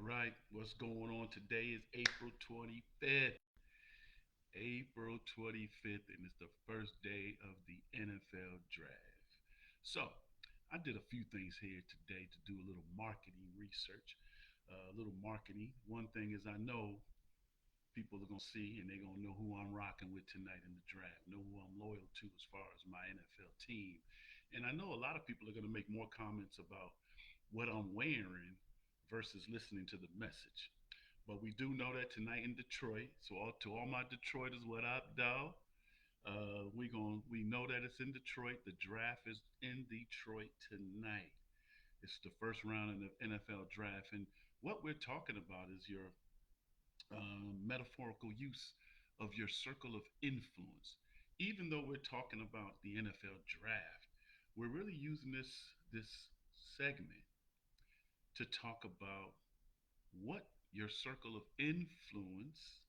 right, what's going on today is April 25th. April 25th, and it's the first day of the NFL draft. So, I did a few things here today to do a little marketing research. A little marketing. One thing is, I know people are going to see and they're going to know who I'm rocking with tonight in the draft, know who I'm loyal to as far as my NFL team. And I know a lot of people are going to make more comments about what I'm wearing versus listening to the message. But we do know that tonight in Detroit, so to all my Detroiters, what up, dog? We know that it's in Detroit. The draft is in Detroit tonight. It's the first round in the NFL draft, and what we're talking about is your metaphorical use of your circle of influence. Even though we're talking about the NFL draft, we're really using this segment to talk about what your circle of influence,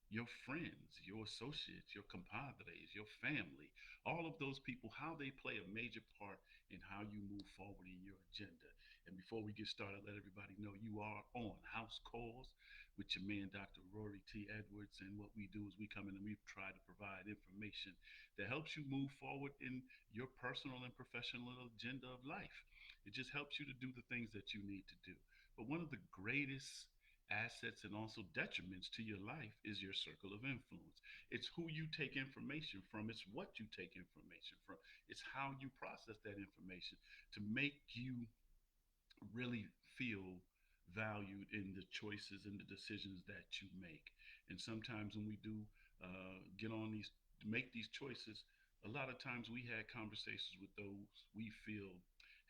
your friends, your associates, your compadres, your family, all of those people, how they play a major part in how you move forward in your agenda. And before we get started, let everybody know you are on House Calls with your man, Dr. Rory T. Edwards. And what we do is we come in and we try to provide information that helps you move forward in your personal and professional agenda of life. It just helps you to do the things that you need to do. But one of the greatest assets and also detriments to your life is your circle of influence. It's who you take information from, it's what you take information from, it's how you process that information to make you really feel valued in the choices and the decisions that you make. And sometimes when we do get on these, make these choices, a lot of times we had conversations with those we feel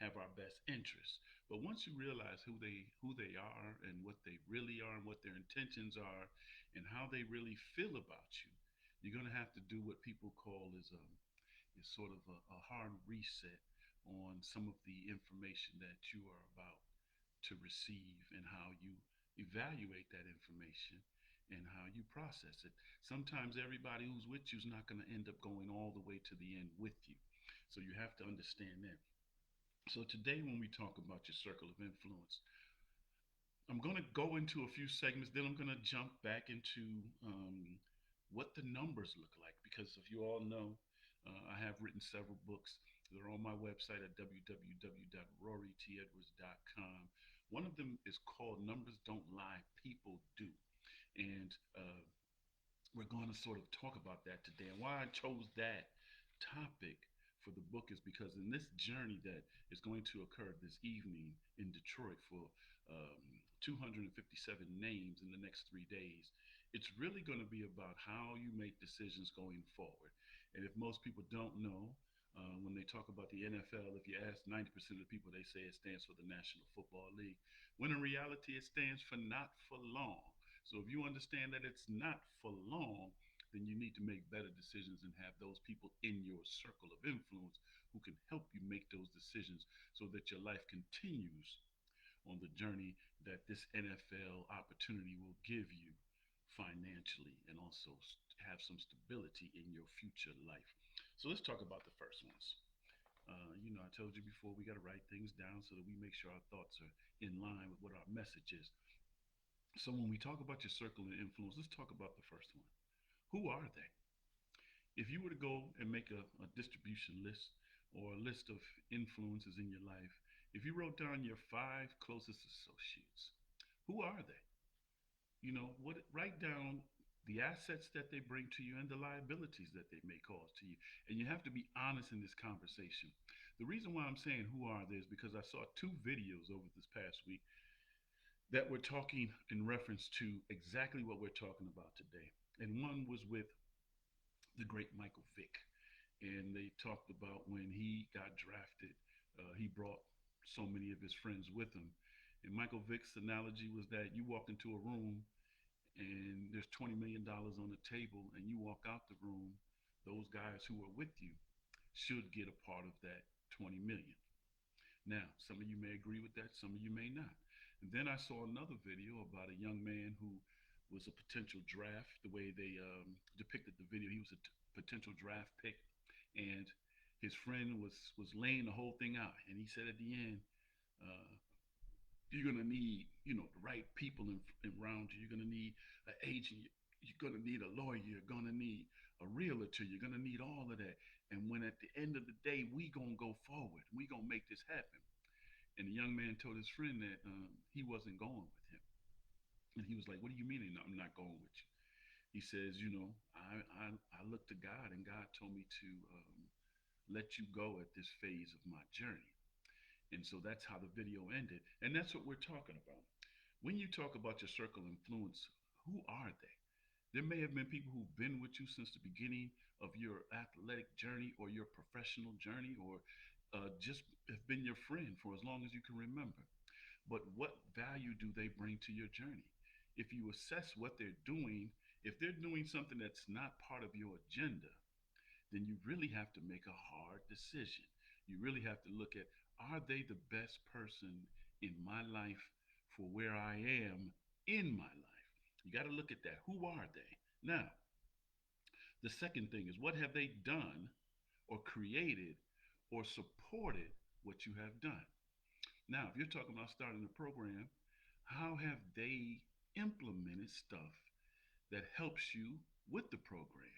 have our best interests. But once you realize who they are and what they really are and what their intentions are and how they really feel about you, you're gonna have to do what people call is sort of a hard reset on some of the information that you are about to receive and how you evaluate that information and how you process it. Sometimes everybody who's with you is not going to end up going all the way to the end with you. So you have to understand that. So today, when we talk about your circle of influence, I'm going to go into a few segments. Then I'm going to jump back into what the numbers look like. Because if you all know, I have written several books. They're on my website at www.rorytedwards.com. One of them is called Numbers Don't Lie, People Do. And we're going to sort of talk about that today. And why I chose that topic for the book is because in this journey that is going to occur this evening in Detroit for 257 names in the next 3 days, it's really going to be about how you make decisions going forward. And if most people don't know, when they talk about the NFL, if you ask 90% of the people, they say it stands for the National Football League, when in reality it stands for not for long. So if you understand that it's not for long, then you need to make better decisions and have those people in your circle of influence who can help you make those decisions so that your life continues on the journey that this NFL opportunity will give you financially and also have some stability in your future life. So let's talk about the first ones. I told you before we got to write things down so that we make sure our thoughts are in line with what our message is. So when we talk about your circle of influence, let's talk about the first one. Who are they? If you were to go and make a distribution list or a list of influences in your life, if you wrote down your five closest associates, who are they? Write down the assets that they bring to you and the liabilities that they may cause to you. And you have to be honest in this conversation. The reason why I'm saying who are they is because I saw two videos over this past week that were talking in reference to exactly what we're talking about today. And one was with the great Michael Vick. And they talked about when he got drafted, he brought so many of his friends with him. And Michael Vick's analogy was that you walk into a room and there's $20 million on the table and you walk out the room, those guys who are with you should get a part of that 20 million. Now, some of you may agree with that, some of you may not. And then I saw another video about a young man who was a potential draft. The way they depicted the video, he was a potential draft pick, and his friend was laying the whole thing out. And he said at the end, uh, You're gonna need, the right people around you. You're gonna need an agent. You're gonna need a lawyer. You're gonna need a realtor. You're gonna need all of that. And when at the end of the day, we gonna go forward. We gonna make this happen. And the young man told his friend that he wasn't going with him. And he was like, "What do you mean? I'm not going with you?" He says, I looked to God, and God told me to let you go at this phase of my journey. And so that's how the video ended. And that's what we're talking about. When you talk about your circle of influence, who are they? There may have been people who've been with you since the beginning of your athletic journey or your professional journey, or just have been your friend for as long as you can remember. But what value do they bring to your journey? If you assess what they're doing, if they're doing something that's not part of your agenda, then you really have to make a hard decision. You really have to look at, are they the best person in my life for where I am in my life? You got to look at that. Who are they? Now, the second thing is, what have they done or created or supported what you have done? Now, if you're talking about starting a program, how have they implemented stuff that helps you with the program?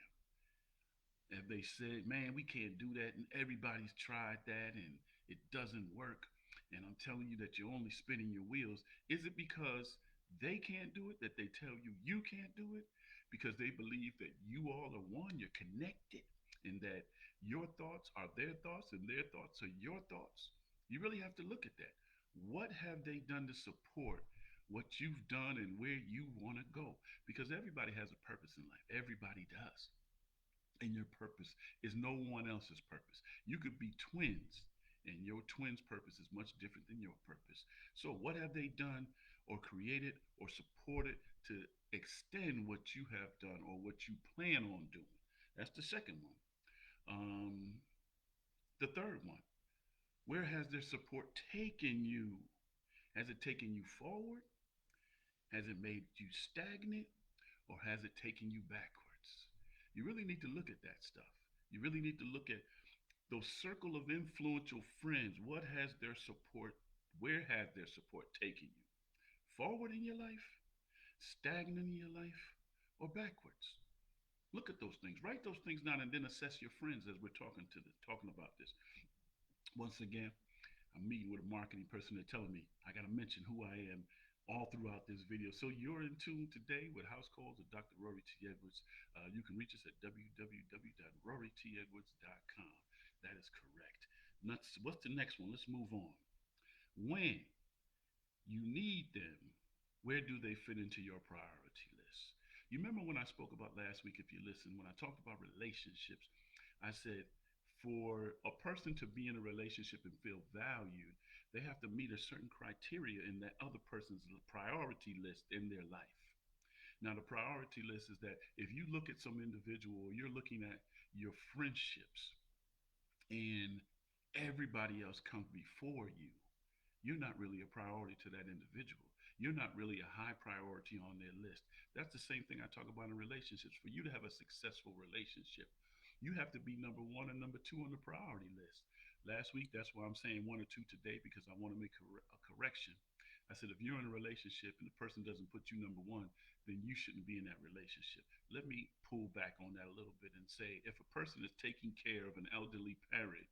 If they said, man, we can't do that, and everybody's tried that and it doesn't work, and I'm telling you that you're only spinning your wheels, is it because they can't do it that they tell you you can't do it? Because they believe that you all are one, you're connected, and that your thoughts are their thoughts and their thoughts are your thoughts? You really have to look at that. What have they done to support what you've done and where you want to go? Because everybody has a purpose in life, everybody does, and your purpose is no one else's purpose. You could be twins, and your twin's purpose is much different than your purpose. So, what have they done or created or supported to extend what you have done or what you plan on doing? That's the second one. Um, the third one, where has their support taken you? Has it taken you forward? Has it made you stagnant? Or has it taken you backwards? You really need to look at that stuff. You really need to look at those circle of influential friends. What has their support, where has their support taken you? Forward in your life, stagnant in your life, or backwards? Look at those things. Write those things down and then assess your friends as we're talking about this. Once again, I'm meeting with a marketing person. They're telling me I got to mention who I am all throughout this video. So you're in tune today with House Calls with Dr. Rory T. Edwards. You can reach us at www.rorytedwards.com. That is correct. What's the next one? Let's move on. When you need them, where do they fit into your priority list? You remember when I spoke about last week, if you listen, when I talked about relationships, I said for a person to be in a relationship and feel valued, they have to meet a certain criteria in that other person's priority list in their life. Now, the priority list is that if you look at some individual, you're looking at your friendships, and everybody else comes before you, you're not really a priority to that individual. You're not really a high priority on their list. That's the same thing I talk about in relationships. For you to have a successful relationship, you have to be number one and number two on the priority list. Last week, that's why I'm saying one or two today, because I want to make a correction. I said, if you're in a relationship and the person doesn't put you number one, then you shouldn't be in that relationship. Let me pull back on that a little bit and say, if a person is taking care of an elderly parent,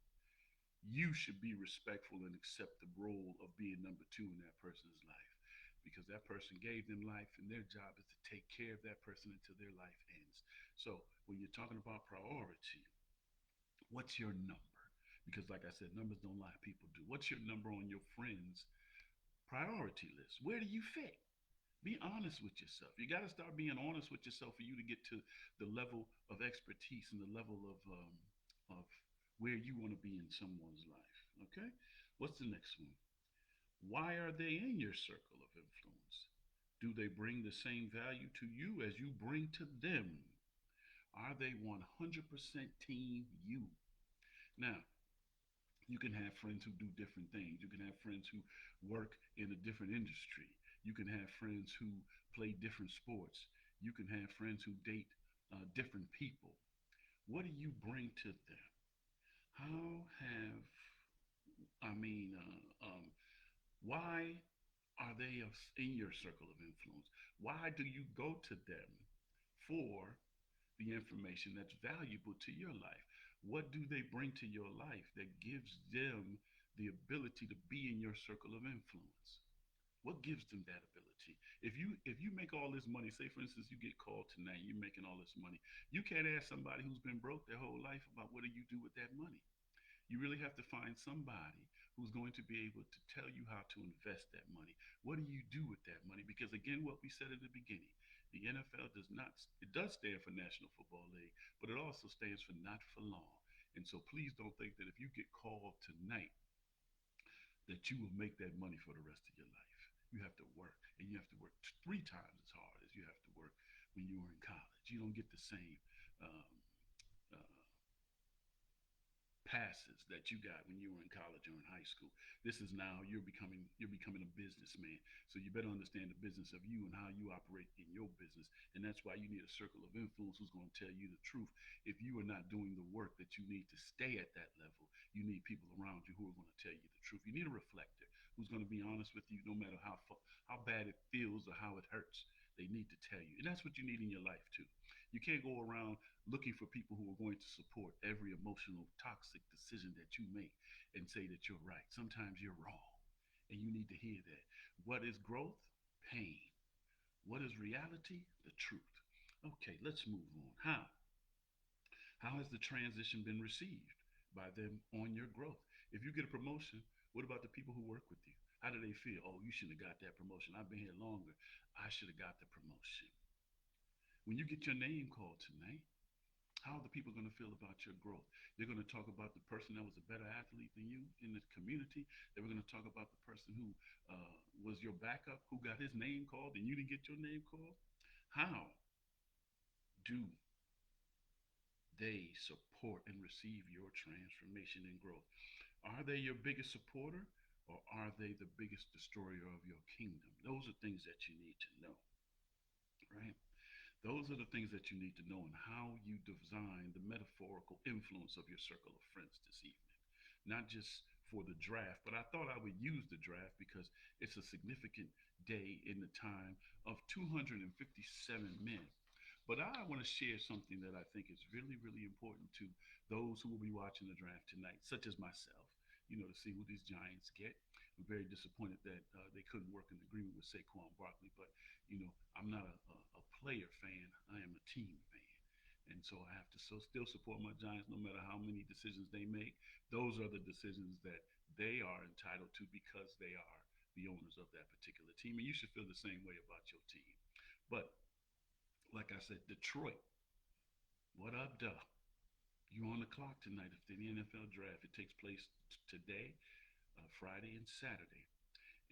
you should be respectful and accept the role of being number two in that person's life, because that person gave them life and their job is to take care of that person until their life ends. So when you're talking about priority, what's your number? Because like I said, numbers don't lie, people do. What's your number on your friends priority list? Where do you fit? Be honest with yourself. You got to start being honest with yourself for you to get to the level of expertise and the level of where you want to be in someone's life. Okay? What's the next one? Why are they in your circle of influence? Do they bring the same value to you as you bring to them? Are they 100% team you? Now, you can have friends who do different things. You can have friends who work in a different industry. You can have friends who play different sports. You can have friends who date different people. What do you bring to them? How have, I mean, why Are they in your circle of influence? Why do you go to them for the information that's valuable to your life? What do they bring to your life that gives them the ability to be in your circle of influence? What gives them that ability? If you make all this money, say for instance you get called tonight, you're making all this money, you can't ask somebody who's been broke their whole life about what do you do with that money. You really have to find somebody who's going to be able to tell you how to invest that money. What do you do with that money? Because again, what we said at the beginning, the NFL does not, it does stand for National Football League, but it also stands for not for long. And so please don't think that if you get called tonight that you will make that money for the rest of your life. You have to work, and you have to work three times as hard as you have to work when you were in college. You don't get the same um, uh, passes that you got when you were in college or in high school. This is now you're becoming a businessman. So you better understand the business of you and how you operate in your business. And that's why you need a circle of influence who's going to tell you the truth. If you are not doing the work that you need to stay at that level, you need people around you who are going to tell you the truth. You need a reflector who's going to be honest with you no matter how bad it feels or how it hurts. They need to tell you. And that's what you need in your life too. You can't go around looking for people who are going to support every emotional, toxic decision that you make and say that you're right. Sometimes you're wrong, and you need to hear that. What is growth? Pain. What is reality? The truth. Okay, let's move on. How? How has the transition been received by them on your growth? If you get a promotion, what about the people who work with you? How do they feel? Oh, you shouldn't have got that promotion. I've been here longer. I should have got the promotion. When you get your name called tonight, how are the people going to feel about your growth? They're going to talk about the person that was a better athlete than you in the community. They were going to talk about the person who was your backup, who got his name called and you didn't get your name called. How do they support and receive your transformation and growth? Are they your biggest supporter or are they the biggest destroyer of your kingdom? Those are things that you need to know, right? Those are the things that you need to know and how you design the metaphorical influence of your circle of friends this evening. Not just for the draft, but I thought I would use the draft because it's a significant day in the time of 257 men. But I want to share something that I think is really, really important to those who will be watching the draft tonight, such as myself, to see who these Giants get. I'm very disappointed that they couldn't work in agreement with Saquon Barkley, but I'm not a player fan. I am a team fan. And so I have to still support my Giants no matter how many decisions they make. Those are the decisions that they are entitled to because they are the owners of that particular team. And you should feel the same way about your team. But like I said, Detroit, what up, duh? You're on the clock tonight. If the NFL draft, it takes place today, Friday, and Saturday.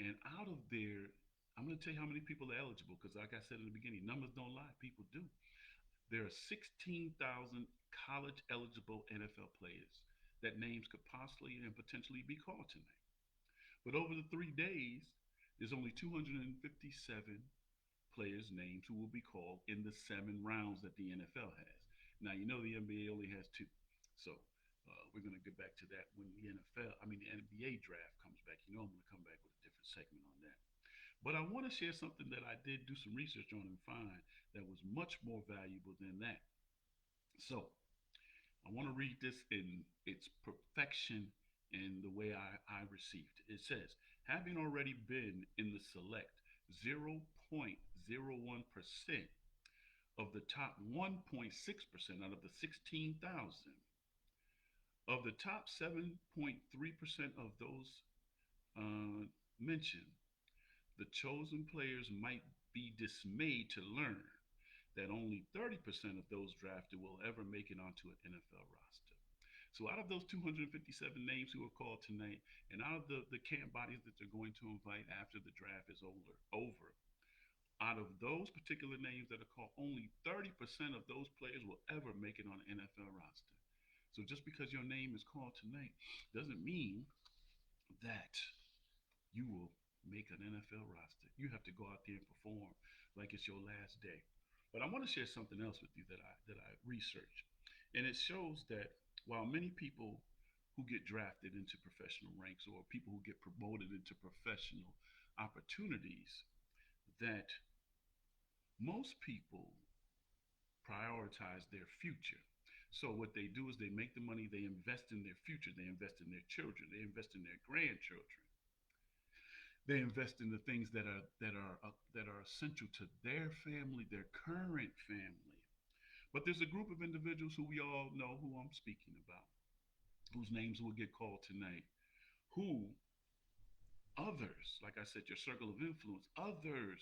And out of there, I'm going to tell you how many people are eligible because, like I said in the beginning, numbers don't lie. People do. There are 16,000 college eligible NFL players that names could possibly and potentially be called tonight. But over the 3 days, there's only 257 players' names who will be called in the 7 rounds that the NFL has. Now, you know the NBA only has 2. So we're going to get back to that when the NBA draft comes back. I'm going to come back with a different segment on that. But I want to share something that I did do some research on and find that was much more valuable than that. So I want to read this in its perfection in the way I received it. It says, having already been in the select 0.01% of the top 1.6% out of the 16,000, of the top 7.3% of those mentioned, the chosen players might be dismayed to learn that only 30% of those drafted will ever make it onto an NFL roster. So out of those 257 names who are called tonight, and out of the camp bodies that they're going to invite after the draft is over, out of those particular names that are called, only 30% of those players will ever make it on an NFL roster. So just because your name is called tonight doesn't mean that you will make an NFL roster. You have to go out there and perform like it's your last day. But I want to share something else with you that I researched, and it shows that while many people who get drafted into professional ranks or people who get promoted into professional opportunities that most people prioritize their future. So what they do is they make the money, they invest in their future, they invest in their children, they invest in their grandchildren, they invest in the things that are essential to their family, their current family. But there's a group of individuals who we all know who I'm speaking about, whose names will get called tonight, who others, like I said, your circle of influence, others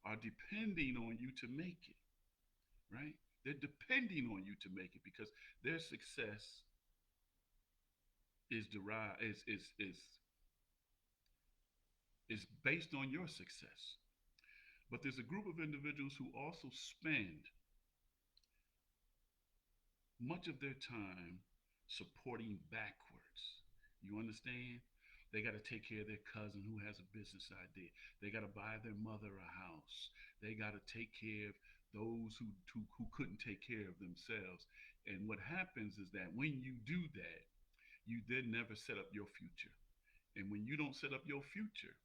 are depending on you to make it, right? They're depending on you to make it because their success is derived is based on your success. But there's a group of individuals who also spend much of their time supporting backwards. You understand? They got to take care of their cousin who has a business idea. They got to buy their mother a house. They got to take care of those who couldn't take care of themselves. And what happens is that when you do that, you then never set up your future. And when you don't set up your future,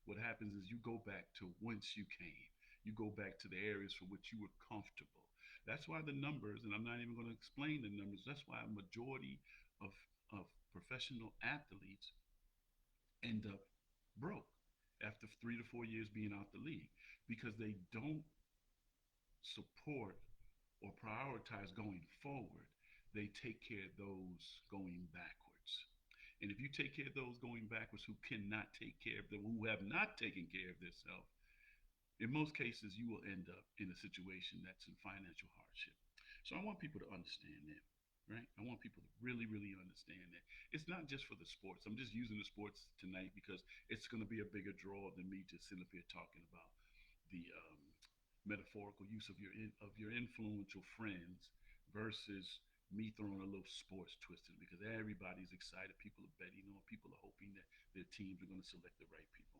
what happens is you go back to whence you came. You go back to the areas for which you were comfortable. That's why the numbers, and I'm not even going to explain the numbers, that's why a majority of, of professional athletes end up broke after 3 to 4 years being out the league because they don't support or prioritize going forward. They take care of those going backwards. And if you take care of those going backwards who cannot take care of them, who have not taken care of themselves, in most cases, you will end up in a situation that's in financial hardship. So I want people to understand that, right? I want people to really, really understand that. It's not just for the sports. I'm just using the sports tonight because it's going to be a bigger draw than me just sitting up here talking about the metaphorical use of your influential friends versus me throwing a little sports twist in it because everybody's excited. People are betting on. People are hoping that their teams are going to select the right people.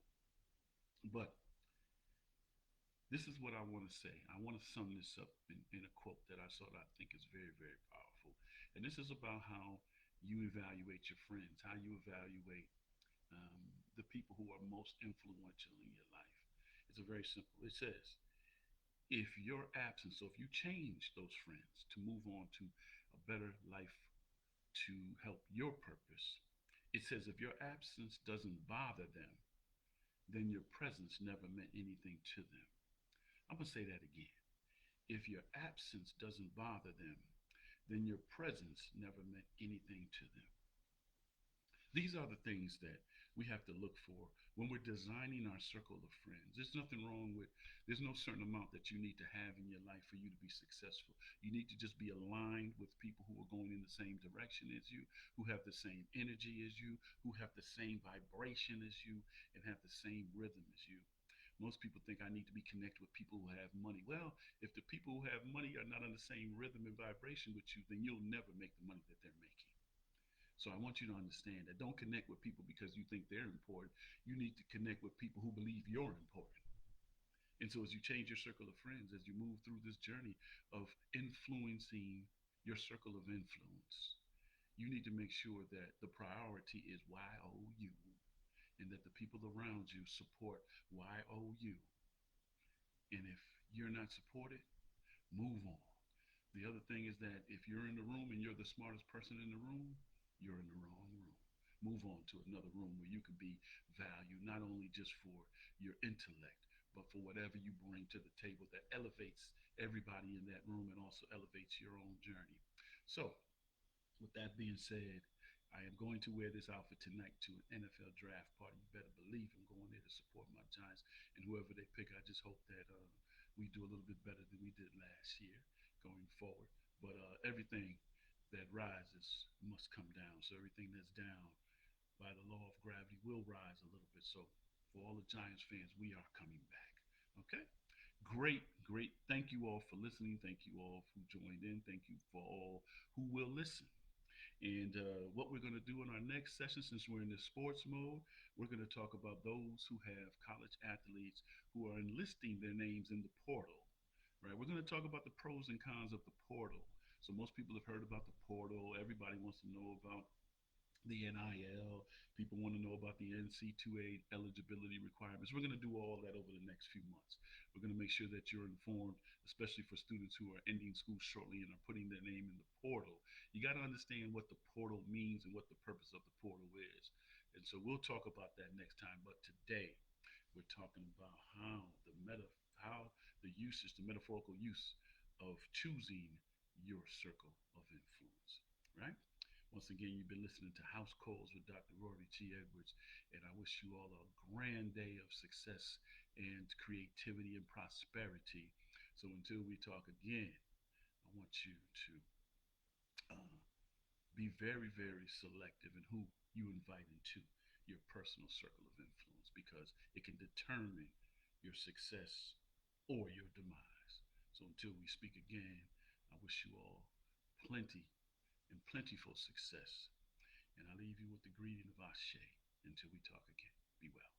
But this is what I want to say. I want to sum this up in a quote that I saw that I think is very, very powerful. And this is about how you evaluate your friends, how you evaluate the people who are most influential in your life. It's a very simple. It says, if your absence, so if you change those friends to move on to a better life to help your purpose, it says if your absence doesn't bother them, then your presence never meant anything to them. I'm going to say that again. If your absence doesn't bother them, then your presence never meant anything to them. These are the things that we have to look for when we're designing our circle of friends. There's nothing wrong with, there's no certain amount that you need to have in your life for you to be successful. You need to just be aligned with people who are going in the same direction as you, who have the same energy as you, who have the same vibration as you, and have the same rhythm as you. Most people think I need to be connected with people who have money. Well, if the people who have money are not on the same rhythm and vibration with you, then you'll never make the money that they're making. So I want you to understand that don't connect with people because you think they're important. You need to connect with people who believe you're important. And so as you change your circle of friends, as you move through this journey of influencing your circle of influence, you need to make sure that the priority is YOU and that the people around you support YOU. And if you're not supported, move on. The other thing is that if you're in the room and you're the smartest person in the room, you're in the wrong room. Move on to another room where you can be valued not only just for your intellect, but for whatever you bring to the table that elevates everybody in that room and also elevates your own journey. So, with that being said, I am going to wear this outfit tonight to an NFL draft party. You better believe I'm going there to support my Giants and whoever they pick. I just hope that we do a little bit better than we did last year going forward. But everything that rises must come down. So everything that's down by the law of gravity will rise a little bit. So for all the Giants fans, we are coming back. Okay? Great, great. Thank you all for listening. Thank you all who joined in. Thank you for all who will listen. And what we're going to do in our next session, since we're in the sports mode, we're going to talk about those who have college athletes who are enlisting their names in the portal. Right? We're going to talk about the pros and cons of the portal. So most people have heard about the portal. Everybody wants to know about the NIL. People want to know about the NC2A eligibility requirements. We're going to do all that over the next few months. We're going to make sure that you're informed, especially for students who are ending school shortly and are putting their name in the portal. You got to understand what the portal means and what the purpose of the portal is. And so we'll talk about that next time. But today, we're talking about how the usage, the metaphorical use of choosing your circle of influence, right? Once again, you've been listening to House Calls with Dr. Rory T. Edwards, and I wish you all a grand day of success and creativity and prosperity. So until we talk again, I want you to uh, be very, very selective in who you invite into your personal circle of influence because it can determine your success or your demise. So until we speak again, I wish you all plenty and plentiful success. And I leave you with the greeting of Ashe until we talk again. Be well.